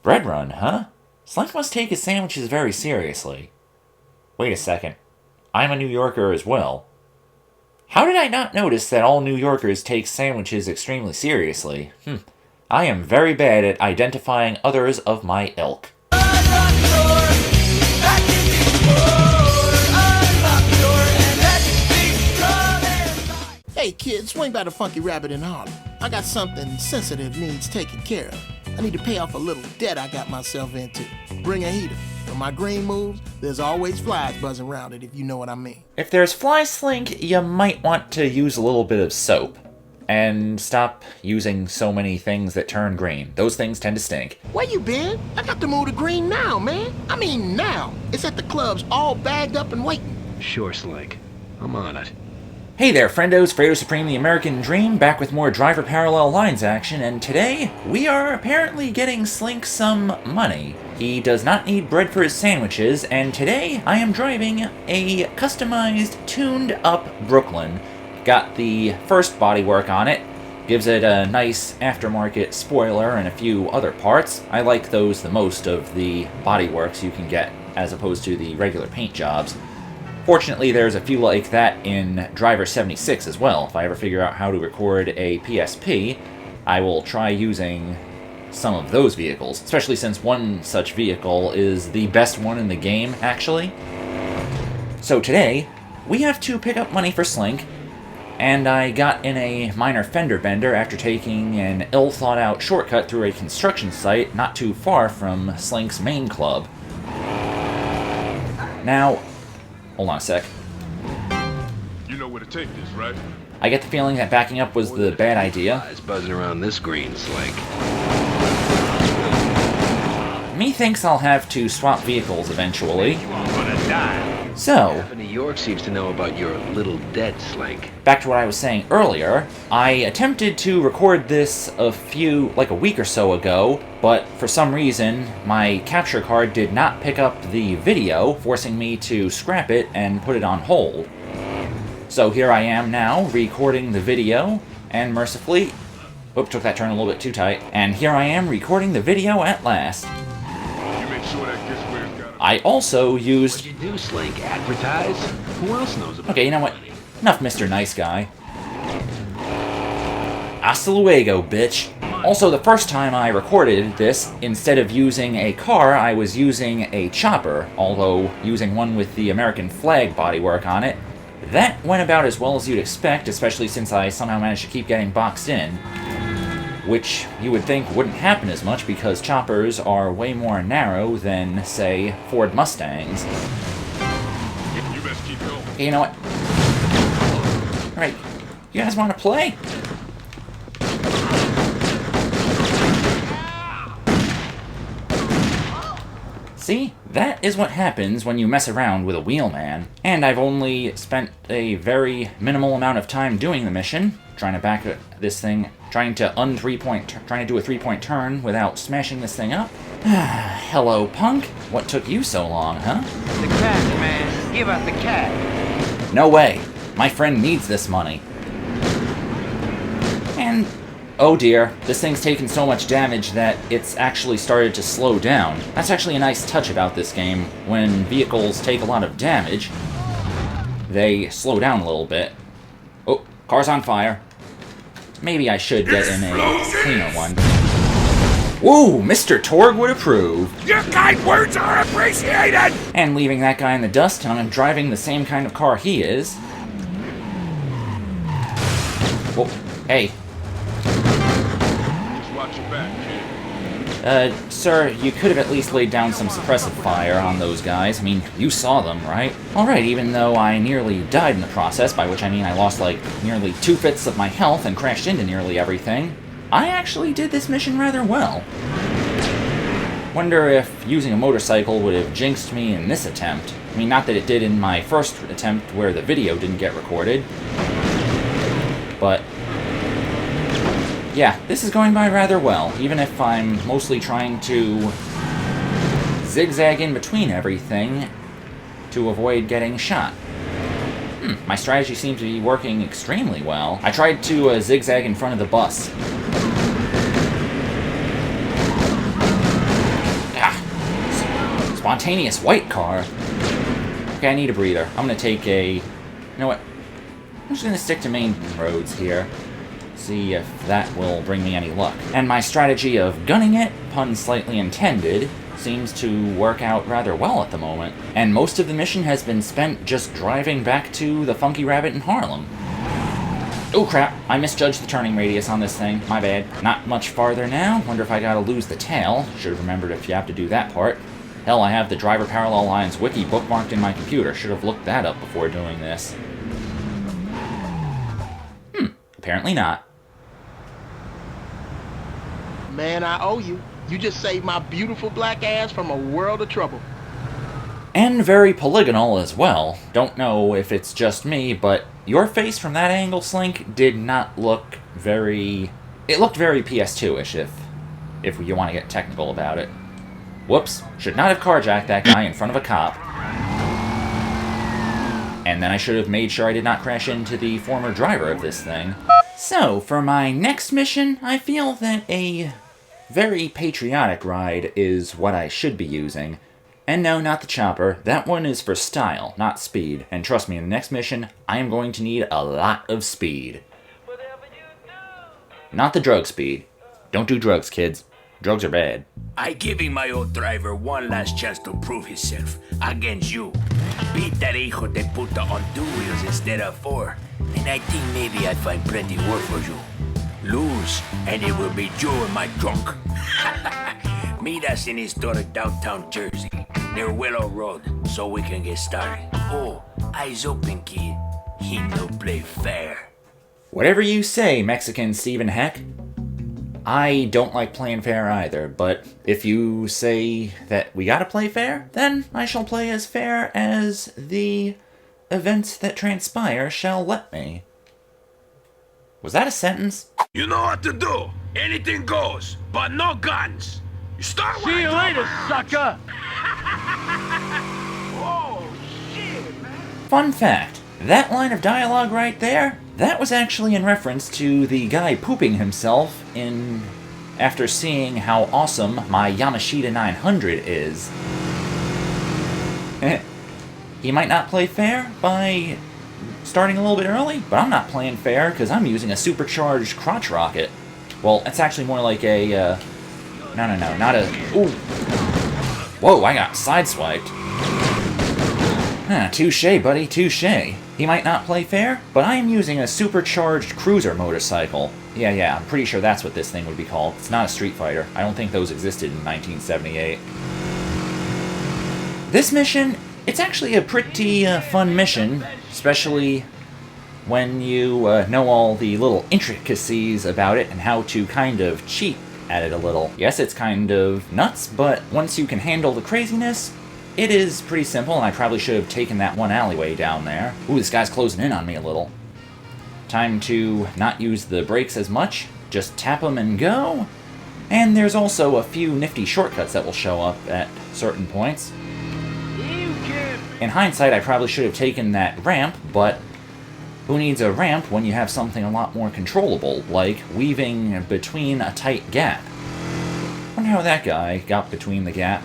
Bread run, huh? Slink must take his sandwiches very seriously. Wait a second. I'm a New Yorker as well. How did I not notice that all New Yorkers take sandwiches extremely seriously? I am very bad at identifying others of my ilk. Hey kids, swing by the Funky Rabbit in Harlem. I got something sensitive needs taken care of. I need to pay off a little debt I got myself into. Bring a heater. When my green moves, there's always flies buzzing around it, if you know what I mean. If there's flies, Slink, you might want to use a little bit of soap. And stop using so many things that turn green. Those things tend to stink. Where you been? I got to move to green now, man. I mean now. It's at the clubs all bagged up and waiting. Sure, Slink. I'm on it. Hey there, friendos, Fredo Supreme, the American Dream, back with more Driver Parallel Lines action, and today, we are apparently getting Slink some money. He does not need bread for his sandwiches, and today, I am driving a customized, tuned-up Brooklyn. Got the first bodywork on it, gives it a nice aftermarket spoiler and a few other parts. I like those the most of the bodyworks you can get, as opposed to the regular paint jobs. Fortunately, there's a few like that in Driver 76 as well. If I ever figure out how to record a PSP, I will try using some of those vehicles, especially since one such vehicle is the best one in the game, actually. So today, we have to pick up money for Slink, and I got in a minor fender bender after taking an ill-thought-out shortcut through a construction site not too far from Slink's main club. Now, hold on a sec. You know where to take this, right? I get the feeling that backing up was the bad idea. Flies buzzing around this green, Slink. Me thinks I'll have to swap vehicles eventually. You are gonna die. So, Half of New York seems to know about your little debt, Slink. back to what I was saying earlier, I attempted to record this like a week or so ago, but for some reason, my capture card did not pick up the video, forcing me to scrap it and put it on hold. So here I am now, recording the video, and mercifully... Oops, took that turn a little bit too tight. And here I am, recording the video at last. You make sure that gets where it's gotta. I also used... What'd you do, Slink? Advertise? Who else knows about Okay, you know what? Enough Mr. Nice Guy. Hasta luego, bitch. Also, the first time I recorded this, instead of using a car, I was using a chopper, although using one with the American flag bodywork on it. That went about as well as you'd expect, especially since I somehow managed to keep getting boxed in. Which you would think wouldn't happen as much because choppers are way more narrow than, say, Ford Mustangs. You best keep going. Okay, you know what? Alright, you guys want to play? See? That is what happens when you mess around with a wheelman. And I've only spent a very minimal amount of time doing the mission, trying to back this thing, trying to do a 3-point turn without smashing this thing up. Hello, punk. What took you so long, huh? The cash, man. Give us the cash. No way. My friend needs this money. And... oh dear, this thing's taken so much damage that it's actually started to slow down. That's actually a nice touch about this game. When vehicles take a lot of damage, they slow down a little bit. Oh, car's on fire. Maybe I should get in a cleaner one. Woo, Mr. Torg would approve. Your kind words are appreciated! And leaving that guy in the dust, and I'm driving the same kind of car he is. Whoa, hey. Just watch your back, kid. Sir, you could have at least laid down some suppressive fire on those guys. I mean, you saw them, right? Alright, even though I nearly died in the process, by which I mean I lost like nearly 2/5 of my health and crashed into nearly everything, I actually did this mission rather well. Wonder if using a motorcycle would have jinxed me in this attempt. I mean, not that it did in my first attempt where the video didn't get recorded. But... yeah, this is going by rather well, even if I'm mostly trying to zigzag in between everything to avoid getting shot. My strategy seems to be working extremely well. I tried to zigzag in front of the bus. Spontaneous white car. Okay, I need a breather. I'm gonna take a... You know what? I'm just gonna stick to main roads here. See if that will bring me any luck. And my strategy of gunning it, pun slightly intended, seems to work out rather well at the moment. And most of the mission has been spent just driving back to the Funky Rabbit in Harlem. Oh crap, I misjudged the turning radius on this thing, my bad. Not much farther now, wonder if I gotta lose the tail. Should have remembered if you have to do that part. Hell, I have the Driver Parallel Lines wiki bookmarked in my computer, should have looked that up before doing this. Apparently not. Man, I owe you. You just saved my beautiful black ass from a world of trouble. And very polygonal as well. Don't know if it's just me, but your face from that angle, Slink, did not look very... It looked very PS2-ish, if you want to get technical about it. Whoops. Should not have carjacked that guy in front of a cop. And then I should have made sure I did not crash into the former driver of this thing. So, for my next mission, I feel that a very patriotic ride is what I should be using. And no, not the chopper. That one is for style, not speed. And trust me, in the next mission, I am going to need a lot of speed. Not the drug speed. Don't do drugs, kids. Drugs are bad. I giving my old driver one last chance to prove himself against you. Beat that hijo de puta on 2 wheels instead of 4. And I think maybe I'd find plenty work for you. Lose, and it will be you in my trunk. Meet us in historic downtown Jersey, near Willow Road, so we can get started. Oh, eyes open, kid. He no play fair. Whatever you say, Mexican Stephen Heck. I don't like playing fair either, but if you say that we gotta play fair, then I shall play as fair as the events that transpire shall let me. Was that a sentence? You know what to do. Anything goes, but no guns. You start with See you later, sucker! Oh, shit, man. Fun fact, that line of dialogue right there, that was actually in reference to the guy pooping himself in after seeing how awesome my Yamashita 900 is. He might not play fair by starting a little bit early, but I'm not playing fair because I'm using a supercharged crotch rocket. Well, it's actually more like a, no, not a, ooh. Whoa, I got sideswiped. Touche, buddy, touche. He might not play fair, but I am using a supercharged cruiser motorcycle. Yeah, I'm pretty sure that's what this thing would be called. It's not a Street Fighter. I don't think those existed in 1978. This mission, it's actually a pretty fun mission, especially when you know all the little intricacies about it and how to kind of cheat at it a little. Yes, it's kind of nuts, but once you can handle the craziness, it is pretty simple, and I probably should have taken that one alleyway down there. Ooh, this guy's closing in on me a little. Time to not use the brakes as much, just tap them and go. And there's also a few nifty shortcuts that will show up at certain points. In hindsight, I probably should have taken that ramp, but who needs a ramp when you have something a lot more controllable, like weaving between a tight gap? Wonder how that guy got between the gap.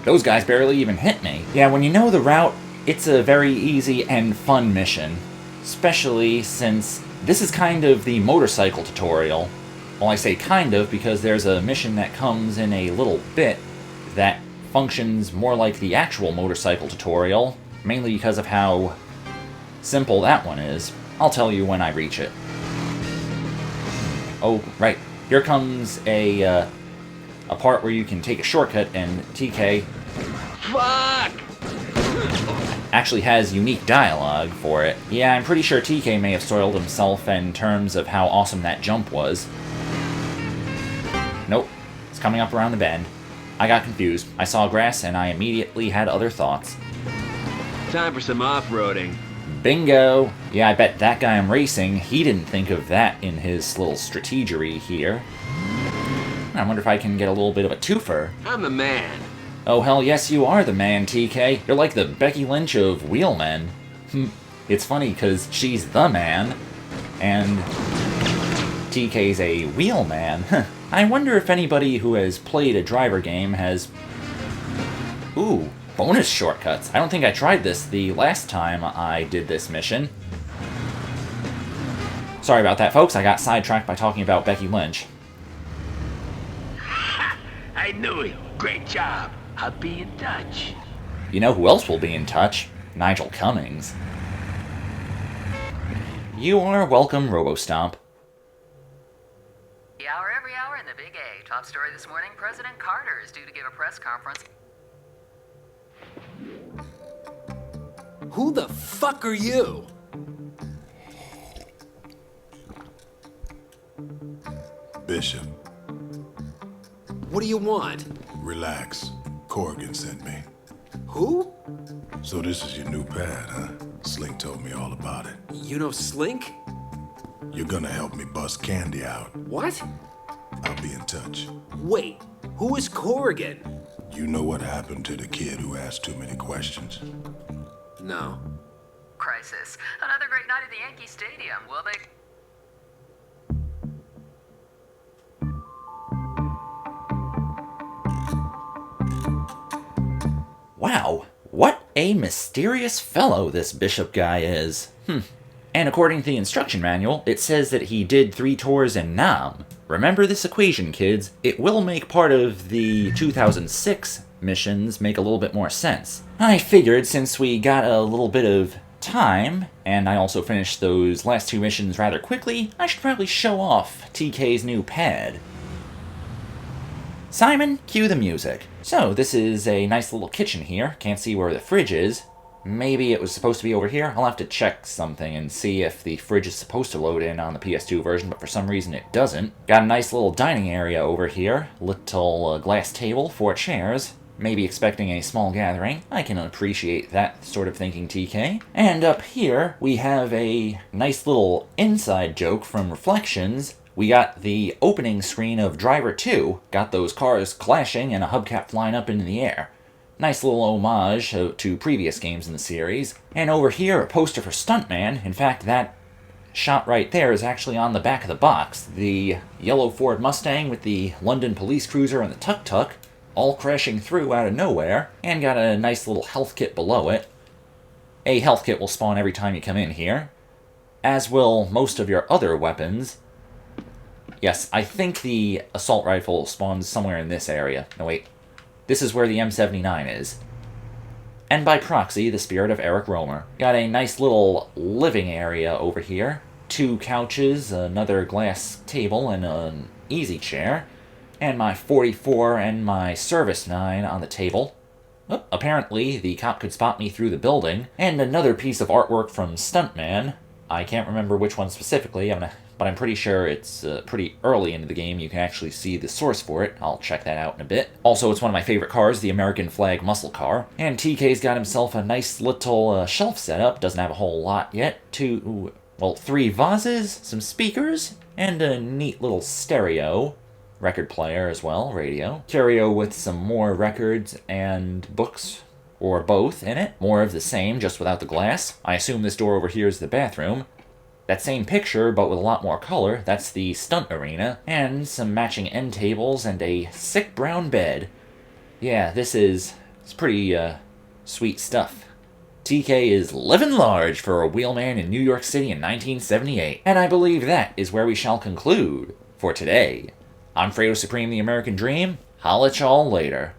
Those guys barely even hit me. Yeah, when you know the route, it's a very easy and fun mission. Especially since this is kind of the motorcycle tutorial. Well, I say kind of because there's a mission that comes in a little bit that functions more like the actual motorcycle tutorial, mainly because of how simple that one is. I'll tell you when I reach it. Oh, right. Here comes a part where you can take a shortcut, and TK actually has unique dialogue for it. Yeah, I'm pretty sure TK may have soiled himself in terms of how awesome that jump was. Nope. It's coming up around the bend. I got confused. I saw grass, and I immediately had other thoughts. Time for some off-roading. Bingo! Yeah, I bet that guy I'm racing, he didn't think of that in his little strategery here. I wonder if I can get a little bit of a twofer. I'm the man. Oh, hell yes, you are the man, TK. You're like the Becky Lynch of wheelmen. It's funny, because she's the man, and TK's a wheelman. I wonder if anybody who has played a driver game has Ooh, bonus shortcuts. I don't think I tried this the last time I did this mission. Sorry about that, folks. I got sidetracked by talking about Becky Lynch. I knew it. Great job. I'll be in touch. You know who else will be in touch? Nigel Cummings. You are welcome, RoboStomp. The hour every hour in the Big A. Top story this morning, President Carter is due to give a press conference. Who the fuck are you? Bishop, What do you want? relax. Corrigan sent me. Who? So this is your new pad, huh? Slink told me all about it. You know Slink? You're gonna help me bust Candy out. What? I'll be in touch. Wait, who is Corrigan? You know what happened to the kid who asked too many questions? No. Crisis. Another great night at the Yankee Stadium. Will they... Wow, what a mysterious fellow this Bishop guy is. And according to the instruction manual, it says that he did 3 tours in Nam. Remember this equation, kids. It will make part of the 2006 missions make a little bit more sense. I figured since we got a little bit of time, and I also finished those last 2 missions rather quickly, I should probably show off TK's new pad. Simon, cue the music. So, this is a nice little kitchen here. Can't see where the fridge is. Maybe it was supposed to be over here. I'll have to check something and see if the fridge is supposed to load in on the PS2 version, but for some reason it doesn't. Got a nice little dining area over here. Little glass table, 4 chairs. Maybe expecting a small gathering. I can appreciate that sort of thinking, TK. And up here, we have a nice little inside joke from Reflections. We got the opening screen of Driver 2, got those cars clashing and a hubcap flying up into the air. Nice little homage to previous games in the series. And over here, a poster for Stuntman. In fact, that shot right there is actually on the back of the box. The yellow Ford Mustang with the London police cruiser and the tuk-tuk, all crashing through out of nowhere, and got a nice little health kit below it. A health kit will spawn every time you come in here, as will most of your other weapons. Yes, I think the assault rifle spawns somewhere in this area. No, wait. This is where the M79 is. And by proxy, the spirit of Eric Romer. Got a nice little living area over here. 2 couches, another glass table, and an easy chair. And my 44 and my Service 9 on the table. Oh, apparently, the cop could spot me through the building. And another piece of artwork from Stuntman. I can't remember which one specifically, but I'm pretty sure it's pretty early into the game. You can actually see the source for it. I'll check that out in a bit. Also, it's one of my favorite cars, the American flag muscle car. And TK's got himself a nice little shelf setup. Doesn't have a whole lot yet. 3 vases, some speakers, and a neat little stereo. Record player as well, radio. Stereo with some more records and books, or both, in it. More of the same, just without the glass. I assume this door over here is the bathroom. That same picture, but with a lot more color, that's the stunt arena, and some matching end tables and a sick brown bed. Yeah, it's pretty, sweet stuff. TK is living large for a wheelman in New York City in 1978, and I believe that is where we shall conclude for today. I'm Fredo Supreme, the American Dream. Holla at y'all later.